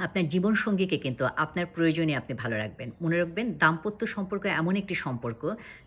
আপনার জীবনসঙ্গীকে কিন্তু আপনার প্রয়োজনে আপনি ভালো রাখবেন। মনে রাখবেন দাম্পত্য সম্পর্ক এমন একটি সম্পর্ক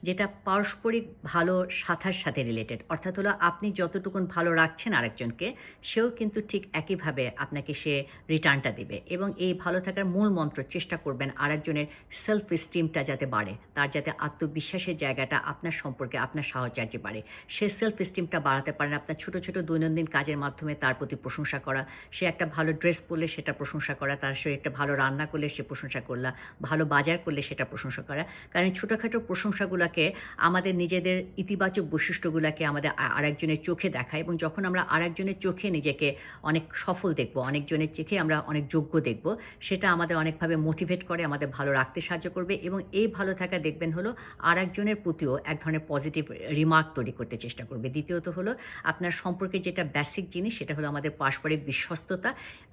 যেটা পারস্পরিক ভালো সাথার সাথে রিলেটেড। অর্থাৎ হলো আপনি যতটুকুন ভালো রাখছেন আরেকজনকে, সেও কিন্তু ঠিক একইভাবে আপনাকে সে রিটার্নটা দিবে। এবং এই ভালো থাকার মূল মন্ত্র চেষ্টা করবেন আরেকজনের সেলফ এস্টিমটা যাতে বাড়ে। তার যাতে আত্মবিশ্বাসের জায়গাটা আপনার সম্পর্কে আপনার সাহচর্যে বাড়ে। সে সেলফ এস্টিমটা বাড়াতে পারেন আপনার ছোট, ছোট দৈনন্দিন কাজের মাধ্যমে তার প্রতি প্রশংসা করা। সে একটা ভালো ড্রেস পরলে সেটা প্রশংসা করা, তার সে একটা ভালো রান্না করলে সে প্রশংসা করলা, ভালো বাজার করলে সেটা প্রশংসা করা। কারণ এই ছোটখাটো প্রশংসাগুলাকে আমাদের নিজেদের ইতিবাচক বৈশিষ্ট্যগুলাকে আমাদের আরেকজনের চোখে দেখায় এবং যখন আমরা আরেকজনের চোখে নিজেকে অনেক সফল দেখব, অনেকজনের চোখে আমরা অনেক যোগ্য দেখব, সেটা আমাদের অনেকভাবে মোটিভেট করে, আমাদের ভালো রাখতে সাহায্য করবে এবং এই ভালো থাকা দেখবেন হলো আরেকজনের প্রতিও এক ধরনের পজিটিভ রিমার্ক তৈরি করতে চেষ্টা করবে। দ্বিতীয়ত হলো আপনার সম্পর্কে যেটা বেসিক জিনিস সেটা হলো আমাদের পারস্পরিক বিশ্বস্ততা।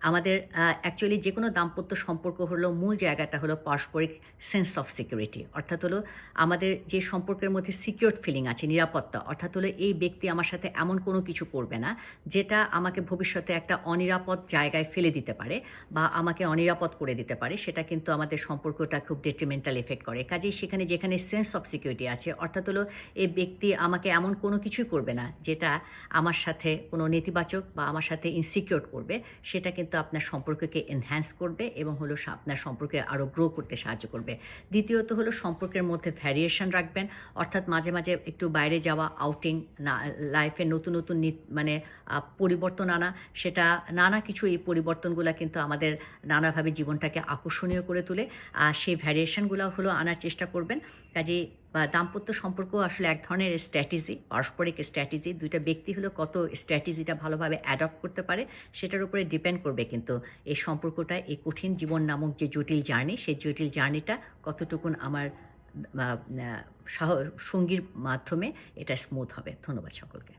আমাদের অ্যাকচুয়ালি যেকোনো দাম্পত্য সম্পর্ক হলো মূল জায়গাটা হলো পারস্পরিক সেন্স অফ সিকিউরিটি। অর্থাৎ হলো আমাদের যে সম্পর্কের মধ্যে সিকিউরড ফিলিং আছে, নিরাপত্তা। অর্থাৎ হলো এই ব্যক্তি আমার সাথে এমন কোনো কিছু করবে না, যেটা আমাকে ভবিষ্যতে একটা অনিরাপদ জায়গায় ফেলে দিতে পারে বা আমাকে অনিরাপদ করে দিতে পারে। সেটা কিন্তু আমাদের সম্পর্কটা খুব ডেট্রিমেন্টাল ইফেক্ট করে। কাজেই সেখানে যেখানে সেন্স অফ সিকিউরিটি আছে, অর্থাৎ হলো এই ব্যক্তি আমাকে এমন কোনো কিছুই করবে না, যেটা আমার সাথে কোনো নেতিবাচক বা আমার সাথে ইনসিকিউর করবে, সেটা কিন্তু আপনার সম্পর্ককে এনহ্যান্স করবে এবং হলো আপনার সম্পর্কে আরো গ্রো করতে সাহায্য করবে। দ্বিতীয়ত হলো সম্পর্কের মধ্যে ভ্যারিয়েশন রাখবেন। অর্থাৎ মাঝে, মাঝে একটু বাইরে যাওয়া, আউটিং, না লাইফে নতুন, নতুন মানে পরিবর্তন আনা, সেটা নানা কিছু এই পরিবর্তনগুলা কিন্তু আমাদের নানাভাবে জীবনটাকে আকর্ষণীয় করে তোলে। সেই ভ্যারিয়েশনগুলা হলো আনার চেষ্টা করবেন। কাজেই দাম্পত্য সম্পর্ক আসলে এক ধরনের স্ট্র্যাটেজি, পারস্পরিক স্ট্র্যাটেজি। ২ টা ব্যক্তি হলো কত স্ট্র্যাটেজিটা ভালোভাবে অ্যাডপ্ট করতে পারে, সেটার উপরে ডিপেন্ড করবে কিন্তু এই সম্পর্কটা, এই কঠিন জীবন নামক যে জটিল জার্নি, সেই জটিল জার্নিটা কতটুকুন আমার আ আ সাহ সঙ্গীর মাধ্যমে এটা স্মুথ হবে। ধন্যবাদ সকলকে।